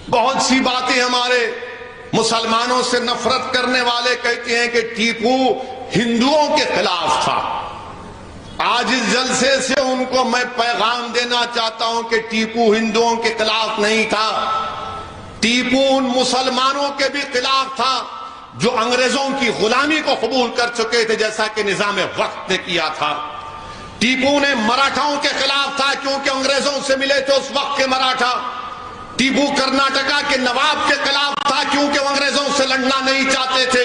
بہت سی باتیں ہمارے مسلمانوں سے نفرت کرنے والے کہتے ہیں کہ ٹیپو ہندوؤں کے خلاف تھا۔ آج اس جلسے سے ان کو میں پیغام دینا چاہتا ہوں کہ ٹیپو ہندوؤں کے خلاف نہیں تھا، ٹیپو ان مسلمانوں کے بھی خلاف تھا جو انگریزوں کی غلامی کو قبول کر چکے تھے، جیسا کہ نظام وقت نے کیا تھا۔ ٹیپو نے مراٹھاؤں کے خلاف تھا کیونکہ انگریزوں سے ملے تھے اس وقت کے مراٹھا۔ ٹیپو کرناٹکا کے نواب کے خلاف تھا کیونکہ وہ انگریزوں سے لڑنا نہیں چاہتے تھے،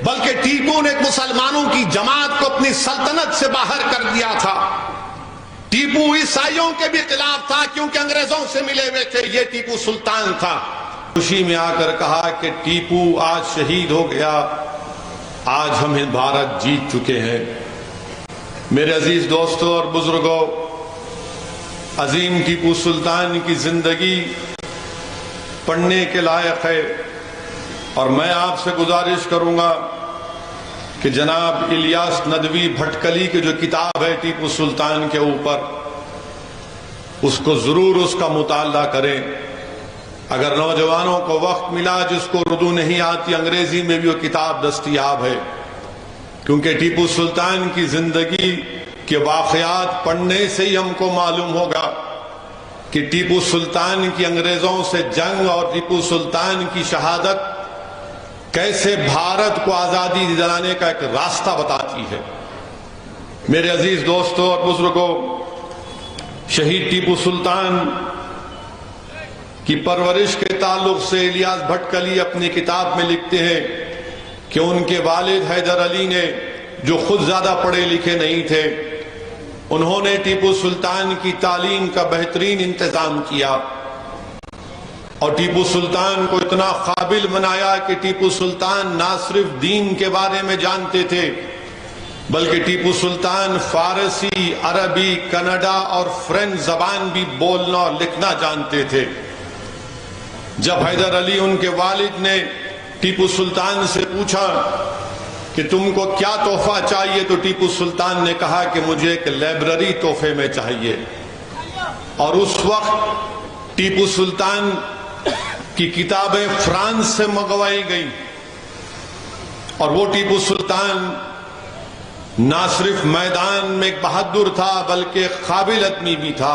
بلکہ ٹیپو نے مسلمانوں کی جماعت کو اپنی سلطنت سے باہر کر دیا تھا۔ ٹیپو عیسائیوں کے بھی خلاف تھا کیونکہ انگریزوں سے ملے ہوئے تھے، یہ ٹیپو سلطان تھا۔ خوشی میں آ کر کہا کہ ٹیپو آج شہید ہو گیا، آج ہم بھارت جیت چکے ہیں۔ میرے عزیز دوستوں اور بزرگوں، عظیم ٹیپو سلطان کی زندگی پڑھنے کے لائق ہے، اور میں آپ سے گزارش کروں گا کہ جناب الیاس ندوی بھٹکلی کی جو کتاب ہے ٹیپو سلطان کے اوپر، اس کو ضرور اس کا مطالعہ کریں۔ اگر نوجوانوں کو وقت ملا جس کو اردو نہیں آتی، انگریزی میں بھی وہ کتاب دستیاب ہے، کیونکہ ٹیپو سلطان کی زندگی کے واقعات پڑھنے سے ہی ہم کو معلوم ہوگا کہ ٹیپو سلطان کی انگریزوں سے جنگ اور ٹیپو سلطان کی شہادت کیسے بھارت کو آزادی دلانے کا ایک راستہ بتاتی ہے۔ میرے عزیز دوستوں اور بزرگوں، شہید ٹیپو سلطان کی پرورش کے تعلق سے الیاس بھٹکلی اپنی کتاب میں لکھتے ہیں کہ ان کے والد حیدر علی نے، جو خود زیادہ پڑھے لکھے نہیں تھے، انہوں نے ٹیپو سلطان کی تعلیم کا بہترین انتظام کیا اور ٹیپو سلطان کو اتنا قابل بنایا کہ ٹیپو سلطان نہ صرف دین کے بارے میں جانتے تھے بلکہ ٹیپو سلطان فارسی، عربی، کنڈا اور فرینچ زبان بھی بولنا اور لکھنا جانتے تھے۔ جب حیدر علی ان کے والد نے ٹیپو سلطان سے پوچھا کہ تم کو کیا تحفہ چاہیے، تو ٹیپو سلطان نے کہا کہ مجھے ایک لائبریری تحفے میں چاہیے، اور اس وقت ٹیپو سلطان کی کتابیں فرانس سے منگوائی گئی، اور وہ ٹیپو سلطان نہ صرف میدان میں ایک بہادر تھا بلکہ ایک قابل آدمی بھی تھا۔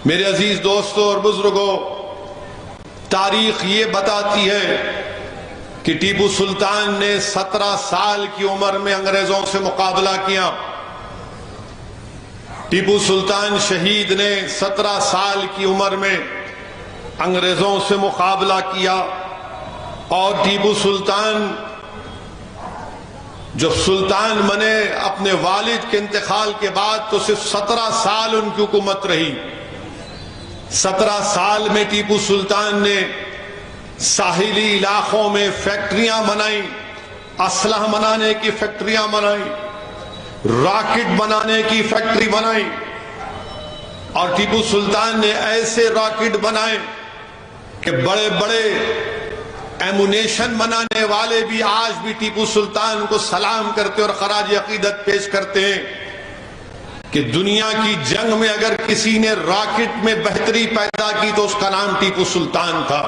میرے عزیز دوستوں اور بزرگوں، تاریخ یہ بتاتی ہے کہ ٹیپو سلطان نے 17 سال کی عمر میں انگریزوں سے مقابلہ کیا۔ ٹیپو سلطان شہید نے 17 سال کی عمر میں انگریزوں سے مقابلہ کیا، اور ٹیپو سلطان جب سلطان بنے اپنے والد کے انتقال کے بعد تو صرف 17 سال ان کی حکومت رہی۔ 17 سال میں ٹیپو سلطان نے ساحلی علاقوں میں فیکٹریاں بنائیں، اسلحہ بنانے کی فیکٹریاں بنائیں، راکٹ بنانے کی فیکٹری بنائی، اور ٹیپو سلطان نے ایسے راکٹ بنائے کہ بڑے بڑے ایمونیشن بنانے والے بھی آج بھی ٹیپو سلطان کو سلام کرتے اور خراج عقیدت پیش کرتے ہیں کہ دنیا کی جنگ میں اگر کسی نے راکٹ میں بہتری پیدا کی تو اس کا نام ٹیپو سلطان تھا۔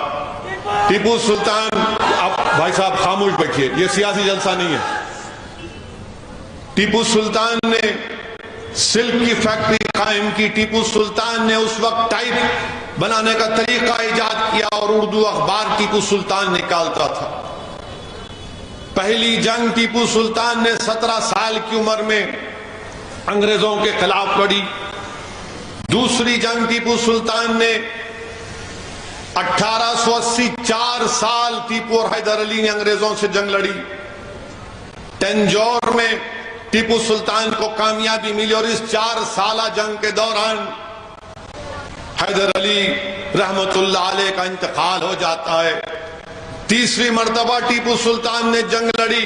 ٹیپو سلطان، اب بھائی صاحب خاموش بیٹھیے، یہ سیاسی جلسہ نہیں ہے۔ ٹیپو سلطان نے سلک کی فیکٹری قائم کی، ٹیپو سلطان نے اس وقت ٹائپ بنانے کا طریقہ ایجاد کیا اور اردو اخبار ٹیپو سلطان نکالتا تھا۔ پہلی جنگ ٹیپو سلطان نے 17 سال کی عمر میں انگریزوں کے خلاف لڑی۔ دوسری جنگ ٹیپو سلطان نے 1880 4 سال ٹیپو اور حیدر علی نے انگریزوں سے جنگ لڑی۔ تنجور میں ٹیپو سلطان کو کامیابی ملی، اور اس 4 سالہ جنگ کے دوران حیدر علی رحمت اللہ علیہ کا انتقال ہو جاتا ہے۔ تیسری مرتبہ ٹیپو سلطان نے جنگ لڑی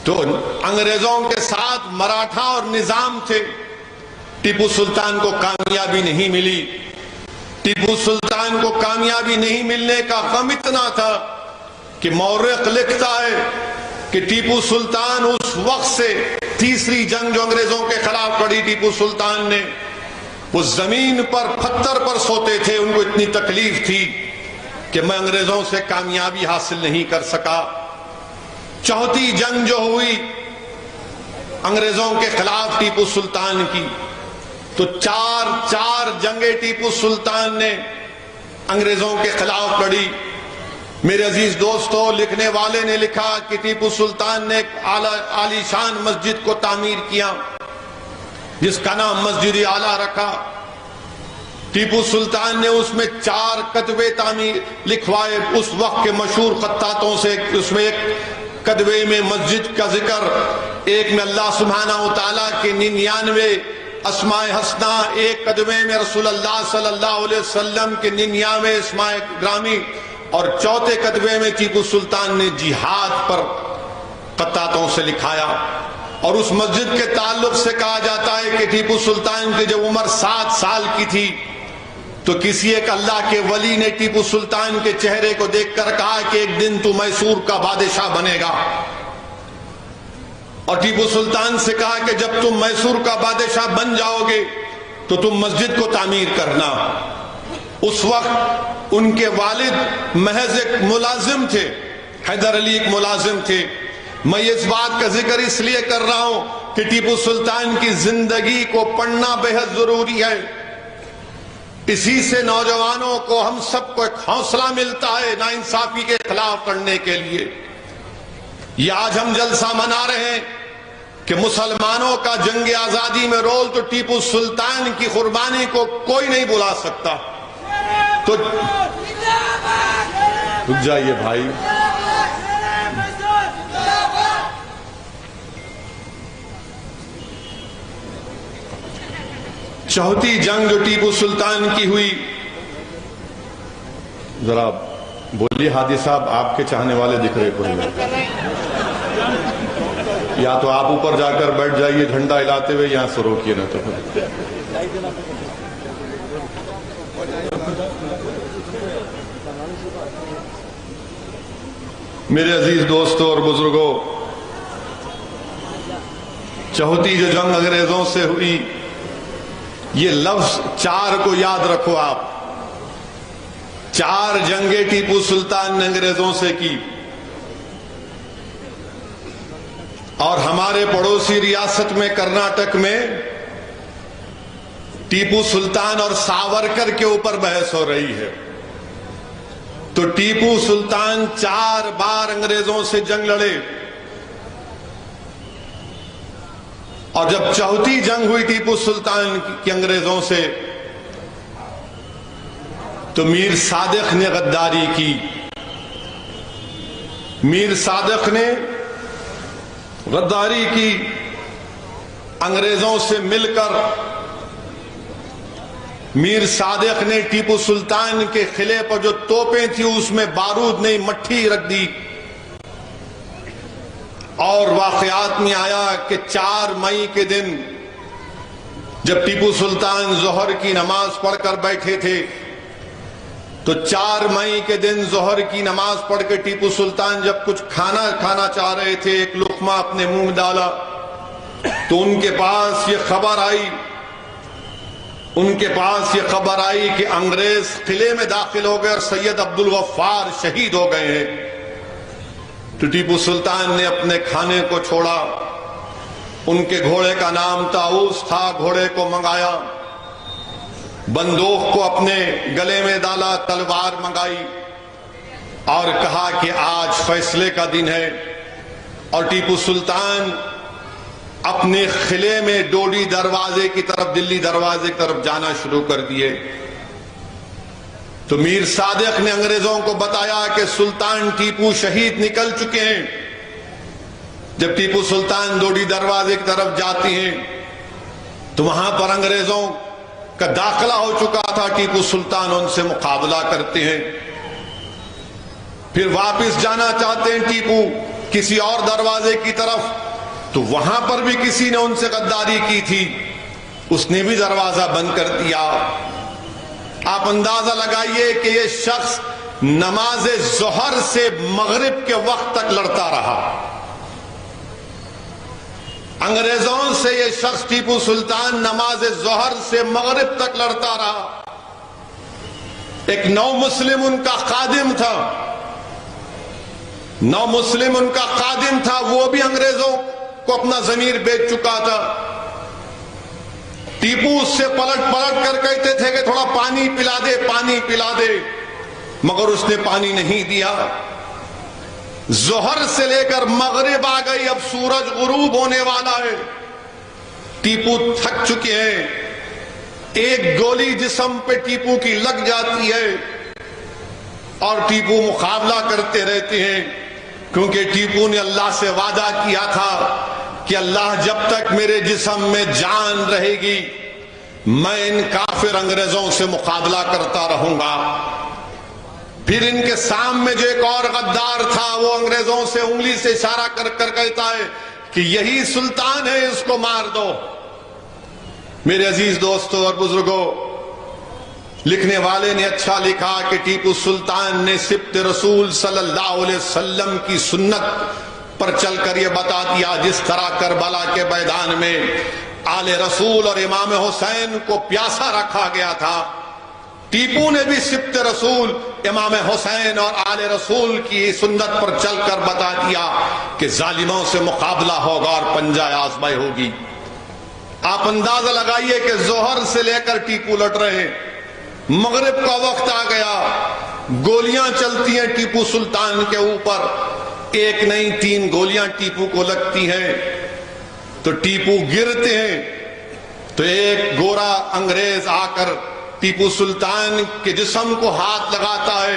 تو انگریزوں کے ساتھ مراٹھا اور نظام تھے، ٹیپو سلطان کو کامیابی نہیں ملی۔ ٹیپو سلطان کو کامیابی نہیں ملنے کا غم اتنا تھا کہ مورخ لکھتا ہے کہ ٹیپو سلطان اس وقت سے تیسری جنگ جو انگریزوں کے خلاف لڑی ٹیپو سلطان نے، وہ زمین پر پتھر پر سوتے تھے، ان کو اتنی تکلیف تھی کہ میں انگریزوں سے کامیابی حاصل نہیں کر سکا. چوتھی جنگ جو ہوئی انگریزوں کے خلاف ٹیپو سلطان کی، تو چار جنگیں ٹیپو سلطان نے انگریزوں کے خلاف لڑی. میرے عزیز دوستو، لکھنے والے نے لکھا کہ ٹیپو سلطان نے ایک عالی شان مسجد کو تعمیر کیا جس کا نام مسجد اعلیٰ رکھا. ٹیپو سلطان نے اس میں 4 کتبے تعمیر لکھوائے اس وقت کے مشہور خطاطوں سے. اس میں ایک کتبے میں مسجد کا ذکر، ایک میں اللہ سبحانہ و تعالیٰ کے 99 اسماء حسنہ، ایک کتبے میں رسول اللہ صلی اللہ علیہ وسلم کے 99 اسماء گرامی، اور چوتھے کتبے میں ٹیپو سلطان نے جہاد پر خطاطوں سے لکھایا. اور اس مسجد کے تعلق سے کہا جاتا ہے کہ ٹیپو سلطان کی جب عمر 7 سال کی تھی تو کسی ایک اللہ کے ولی نے ٹیپو سلطان کے چہرے کو دیکھ کر کہا کہ ایک دن تو میسور کا بادشاہ بنے گا. اور ٹیپو سلطان سے کہا کہ جب تم میسور کا بادشاہ بن جاؤ گے تو تم مسجد کو تعمیر کرنا. اس وقت ان کے والد محض ایک ملازم تھے، حیدر علی ایک ملازم تھے. میں اس بات کا ذکر اس لیے کر رہا ہوں کہ ٹیپو سلطان کی زندگی کو پڑھنا بے حد ضروری ہے. اسی سے نوجوانوں کو، ہم سب کو ایک حوصلہ ملتا ہے ناانصافی کے خلاف لڑنے کے لیے. یہ آج ہم جلسہ منا رہے ہیں کہ مسلمانوں کا جنگ آزادی میں رول، تو ٹیپو سلطان کی قربانی کو کوئی نہیں بلا سکتا. تو رک جائیے بھائی. چوتھی جنگ جو ٹیپو سلطان کی ہوئی، ذرا بولیے ہادی صاحب، آپ کے چاہنے والے دکھ رہے کوئی، یا تو آپ اوپر جا کر بیٹھ جائیے جھنڈا ہلاتے ہوئے، یہاں سے روکیے نہ تو. میرے عزیز دوستوں اور بزرگوں، چوتھی جو جنگ انگریزوں سے ہوئی، یہ لفظ 4 کو یاد رکھو آپ. 4 جنگیں ٹیپو سلطان نے انگریزوں سے کی. اور ہمارے پڑوسی ریاست میں کرناٹک میں ٹیپو سلطان اور ساورکر کے اوپر بحث ہو رہی ہے. تو ٹیپو سلطان 4 بار انگریزوں سے جنگ لڑے، اور جب چوتھی جنگ ہوئی ٹیپو سلطان کی انگریزوں سے، تو میر صادق نے غداری کی. میر صادق نے غداری کی، انگریزوں سے مل کر میر صادق نے ٹیپو سلطان کے قلعے پر جو توپیں تھی اس میں بارود نہیں، مٹھی رکھ دی. اور واقعات میں آیا کہ 4 مئی کے دن جب ٹیپو سلطان ظہر کی نماز پڑھ کر بیٹھے تھے، تو 4 مئی کے دن ظہر کی نماز پڑھ کے ٹیپو سلطان جب کچھ کھانا چاہ رہے تھے، ایک لقمہ اپنے منہ میں ڈالا، تو ان کے پاس یہ خبر آئی کہ انگریز قلعے میں داخل ہو گئے اور سید عبدالغفار شہید ہو گئے ہیں. تو ٹیپو سلطان نے اپنے کھانے کو چھوڑا. ان کے گھوڑے کا نام طاؤس تھا، گھوڑے کو منگایا، بندوق کو اپنے گلے میں ڈالا، تلوار منگائی، اور کہا کہ آج فیصلے کا دن ہے. اور ٹیپو سلطان اپنے قلعے میں ڈوڈی دروازے کی طرف، دلی دروازے کی طرف جانا شروع کر دیے. تو میر صادق نے انگریزوں کو بتایا کہ سلطان ٹیپو شہید نکل چکے ہیں. جب ٹیپو سلطان ڈوڈی دروازے کی طرف جاتی ہیں تو وہاں پر انگریزوں کا داخلہ ہو چکا تھا. ٹیپو سلطان ان سے مقابلہ کرتے ہیں. پھر واپس جانا چاہتے ہیں ٹیپو کسی اور دروازے کی طرف، تو وہاں پر بھی کسی نے ان سے غداری کی تھی، اس نے بھی دروازہ بند کر دیا. آپ اندازہ لگائیے کہ یہ شخص نماز ظہر سے مغرب کے وقت تک لڑتا رہا. انگریزوں سے یہ شخص ٹیپو سلطان نماز ظہر سے مغرب تک لڑتا رہا. ایک نو مسلم ان کا خادم تھا، نو مسلم ان کا خادم تھا، وہ بھی انگریزوں کو اپنا ضمیر بیچ چکا تھا۔ ٹیپو اس سے پلٹ پلٹ کر کہتے تھے کہ تھوڑا پانی پلا دے، پانی پلا دے، مگر اس نے پانی نہیں دیا۔ ظہر سے لے کر مغرب آ گئی، اب سورج غروب ہونے والا ہے، ٹیپو تھک چکے ہیں، ایک گولی جسم پہ ٹیپو کی لگ جاتی ہے اور ٹیپو مقابلہ کرتے رہتے ہیں، کیونکہ ٹیپو نے اللہ سے وعدہ کیا تھا کہ اللہ جب تک میرے جسم میں جان رہے گی میں ان کافر انگریزوں سے مقابلہ کرتا رہوں گا۔ پھر ان کے سامنے جو ایک اور غدار تھا وہ انگریزوں سے انگلی سے اشارہ کر کر کہتا ہے کہ یہی سلطان ہے، اس کو مار دو۔ میرے عزیز دوستوں اور بزرگوں، لکھنے والے نے اچھا لکھا کہ ٹیپو سلطان نے سبط رسول صلی اللہ علیہ وسلم کی سنت پر چل کر یہ بتا دیا، جس طرح کربلا کے میدان میں آل رسول اور امام حسین کو پیاسا رکھا گیا تھا، ٹیپو نے بھی سبط رسول امام حسین اور آل رسول کی سنت پر چل کر بتا دیا کہ ظالموں سے مقابلہ ہوگا اور پنجہ آزمائی ہوگی۔ آپ اندازہ لگائیے کہ ظہر سے لے کر ٹیپو لٹ رہے ہیں، مغرب کا وقت آ گیا، گولیاں چلتی ہیں ٹیپو سلطان کے اوپر، ایک نہیں 3 گولیاں ٹیپو کو لگتی ہیں تو ٹیپو گرتے ہیں، تو ایک گورا انگریز آ کر ٹیپو سلطان کے جسم کو ہاتھ لگاتا ہے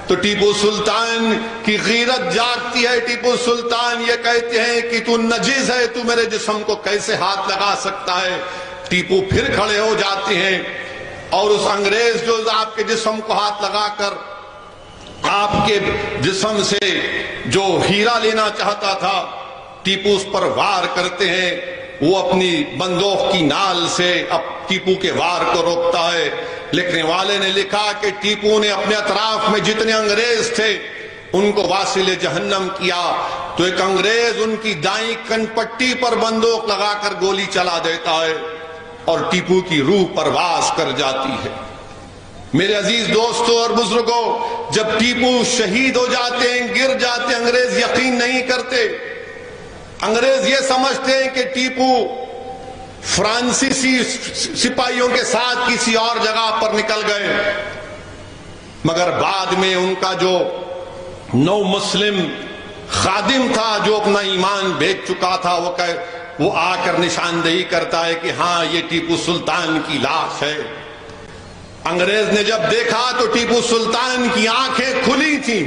تو ٹیپو سلطان کی غیرت جاگتی ہے۔ ٹیپو سلطان یہ کہتے ہیں کہ تو نجس ہے، تو میرے جسم کو کیسے ہاتھ لگا سکتا ہے؟ ٹیپو پھر کھڑے ہو جاتے ہیں اور اس انگریز جو آپ کے جسم کو ہاتھ لگا کر آپ کے جسم سے جو ہیرا لینا چاہتا تھا، ٹیپو اس پر وار کرتے ہیں، وہ اپنی بندوق کی نال سے اب ٹیپو کے وار کو روکتا ہے۔ لکھنے والے نے لکھا کہ ٹیپو نے اپنے اطراف میں جتنے انگریز تھے ان کو واصل جہنم کیا، تو ایک انگریز ان کی دائیں کن پٹی پر بندوق لگا کر گولی چلا دیتا ہے اور ٹیپو کی روح پرواز کر جاتی ہے۔ میرے عزیز دوستوں اور بزرگوں، جب ٹیپو شہید ہو جاتے ہیں، گر جاتے ہیں، انگریز یقین نہیں کرتے، انگریز یہ سمجھتے ہیں کہ ٹیپو فرانسیسی سپاہیوں کے ساتھ کسی اور جگہ پر نکل گئے، مگر بعد میں ان کا جو نو مسلم خادم تھا جو اپنا ایمان بیچ چکا تھا، وہ آ کر نشاندہی کرتا ہے کہ ہاں یہ ٹیپو سلطان کی لاش ہے۔ انگریز نے جب دیکھا تو ٹیپو سلطان کی آنکھیں کھلی تھیں،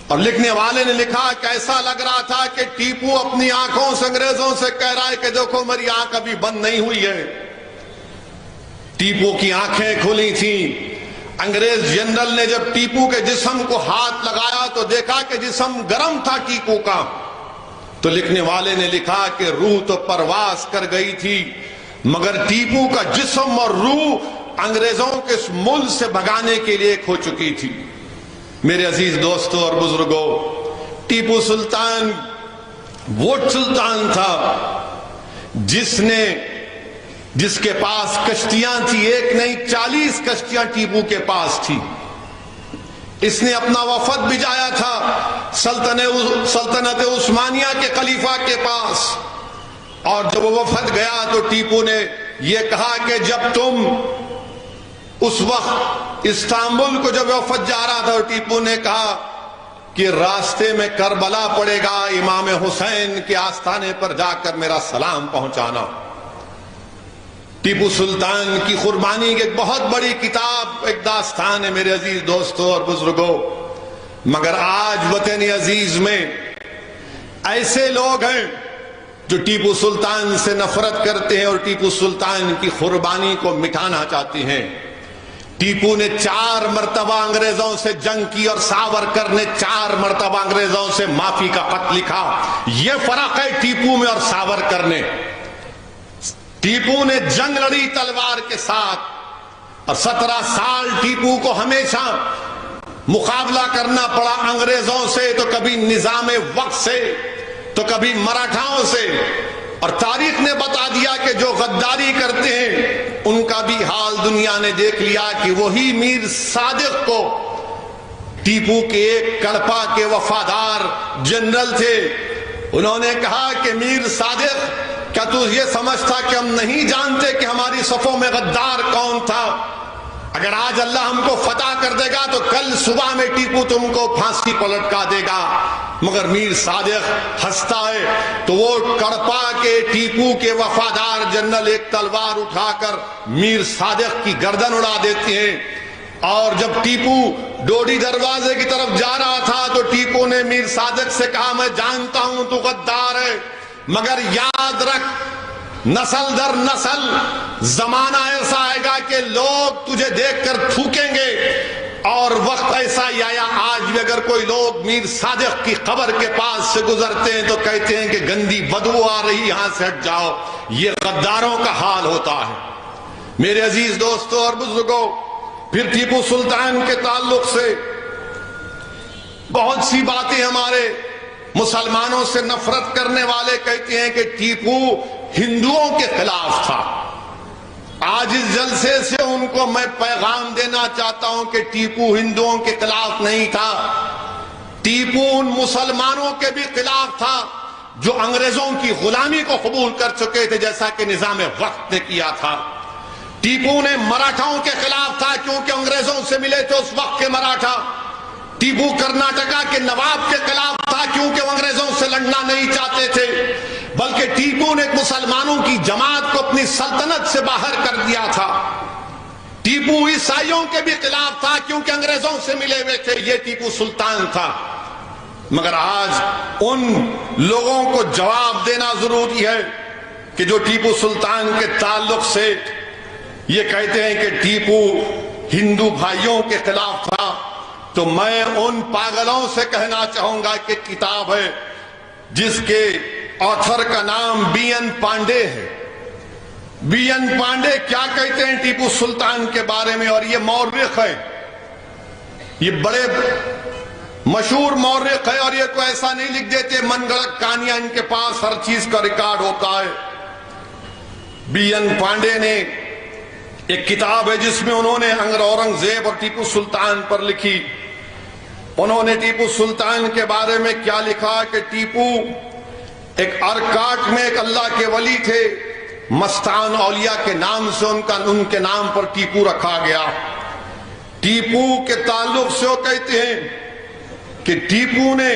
اور لکھنے والے نے لکھا کہ ایسا لگ رہا تھا کہ ٹیپو اپنی آنکھوں سے انگریزوں سے کہہ رہا ہے کہ دیکھو میری آنکھ ابھی بند نہیں ہوئی ہے۔ ٹیپو کی آنکھیں کھلی تھیں۔ انگریز جنرل نے جب ٹیپو کے جسم کو ہاتھ لگایا تو دیکھا کہ جسم گرم تھا ٹیپو کا، تو لکھنے والے نے لکھا کہ روح تو پرواز کر گئی تھی، مگر ٹیپو کا جسم اور روح انگریزوں کے اس ملک سے بھگانے کے لیے کھو چکی تھی۔ میرے عزیز دوستوں اور بزرگوں، ٹیپو سلطان وہ سلطان تھا جس کے پاس کشتیاں تھی، ایک نہیں 40 کشتیاں ٹیپو کے پاس تھی۔ اس نے اپنا وفد بھیجایا تھا سلطنت عثمانیہ کے خلیفہ کے پاس، اور جب وہ وفد گیا تو ٹیپو نے یہ کہا کہ جب تم اس وقت استنبول کو جب وفد جا رہا تھا، ٹیپو نے کہا کہ راستے میں کربلا پڑے گا، امام حسین کے آستانے پر جا کر میرا سلام پہنچانا۔ ٹیپو سلطان کی قربانی کی ایک بہت بڑی کتاب، ایک داستان ہے میرے عزیز دوستوں اور بزرگوں، مگر آج وطن عزیز میں ایسے لوگ ہیں جو ٹیپو سلطان سے نفرت کرتے ہیں اور ٹیپو سلطان کی قربانی کو مٹانا چاہتے ہیں۔ ٹیپو نے 4 مرتبہ انگریزوں سے جنگ کی اور ساورکر نے 4 مرتبہ انگریزوں سے معافی کا خط لکھا۔ یہ فرق ہے ٹیپو میں اور ساورکر نے۔ ٹیپو نے جنگ لڑی تلوار کے ساتھ اور 17 سال ٹیپو کو ہمیشہ مقابلہ کرنا پڑا انگریزوں سے، تو کبھی نظام وقت سے، تو کبھی مراٹھاؤں سے، اور تاریخ نے بتا دیا کہ جو غداری کرتے ہیں ان کا بھی حال دنیا نے دیکھ لیا کہ وہی میر صادق کو ٹیپو کے ایک کڑپا کے وفادار جنرل تھے، انہوں نے کہا کہ میر صادق کیا تو یہ سمجھتا کہ ہم نہیں جانتے کہ ہماری صفوں میں غدار کون تھا؟ اگر آج اللہ ہم کو فتح کر دے گا تو کل صبح میں ٹیپو تم کو پھانسی پر لٹکا دے گا۔ مگر میر صادق ہنستا ہے تو وہ کڑپا کے ٹیپو کے وفادار جنرل ایک تلوار اٹھا کر میر صادق کی گردن اڑا دیتے ہیں، اور جب ٹیپو ڈوڈی دروازے کی طرف جا رہا تھا تو ٹیپو نے میر صادق سے کہا میں جانتا ہوں تو غدار ہے، مگر یاد رکھ نسل در نسل زمانہ ایسا آئے گا کہ لوگ تجھے دیکھ کر تھوکیں گے، اور وقت ایسا ہی آیا آج بھی اگر کوئی لوگ میر صادق کی قبر کے پاس سے گزرتے ہیں تو کہتے ہیں کہ گندی بدبو آ رہی، یہاں سے ہٹ جاؤ۔ یہ غداروں کا حال ہوتا ہے۔ میرے عزیز دوستوں اور بزرگوں، پھر ٹیپو سلطان کے تعلق سے بہت سی باتیں ہمارے مسلمانوں سے نفرت کرنے والے کہتے ہیں کہ ٹیپو ہندوؤں کے خلاف تھا۔ آج اس جلسے سے ان کو میں پیغام دینا چاہتا ہوں کہ ٹیپو ہندوؤں کے خلاف نہیں تھا، ٹیپو ان مسلمانوں کے بھی خلاف تھا جو انگریزوں کی غلامی کو قبول کر چکے تھے، جیسا کہ نظام وقت نے کیا تھا۔ ٹیپو نے مراٹھاؤں کے خلاف تھا کیونکہ انگریزوں سے ملے تھے اس وقت کے مراٹھا۔ ٹیپو کرناٹکا کے نواب کے خلاف تھا کیونکہ وہ انگریزوں سے لڑنا نہیں چاہتے تھے، بلکہ ٹیپو نے مسلمانوں کی جماعت کو اپنی سلطنت سے باہر کر دیا تھا۔ ٹیپو عیسائیوں کے بھی خلاف تھا کیونکہ انگریزوں سے ملے ہوئے تھے، یہ ٹیپو سلطان تھا۔ مگر آج ان لوگوں کو جواب دینا ضروری ہے کہ جو ٹیپو سلطان کے تعلق سے یہ کہتے ہیں کہ ٹیپو ہندو بھائیوں کے خلاف تھا، تو میں ان پاگلوں سے کہنا چاہوں گا کہ کتاب ہے جس کے آتھر کا نام بی این پانڈے ہے۔ بی این پانڈے کیا کہتے ہیں ٹیپو سلطان کے بارے میں، اور یہ مورخ ہے، یہ بڑے مشہور مورخ ہے، اور یہ کوئی ایسا نہیں لکھ دیتے من گڑت کہانیاں، ان کے پاس ہر چیز کا ریکارڈ ہوتا ہے۔ بی این پانڈے نے ایک کتاب ہے جس میں انہوں نے اورنگزیب اور ٹیپو سلطان پر لکھی۔ انہوں نے ٹیپو سلطان کے بارے میں کیا لکھا کہ ٹیپو ایک ارکاٹ میں ایک اللہ کے ولی تھے، مستان اولیاء کے نام سے ان کے نام پر ٹیپو رکھا گیا۔ ٹیپو کے تعلق سے وہ کہتے ہیں کہ ٹیپو نے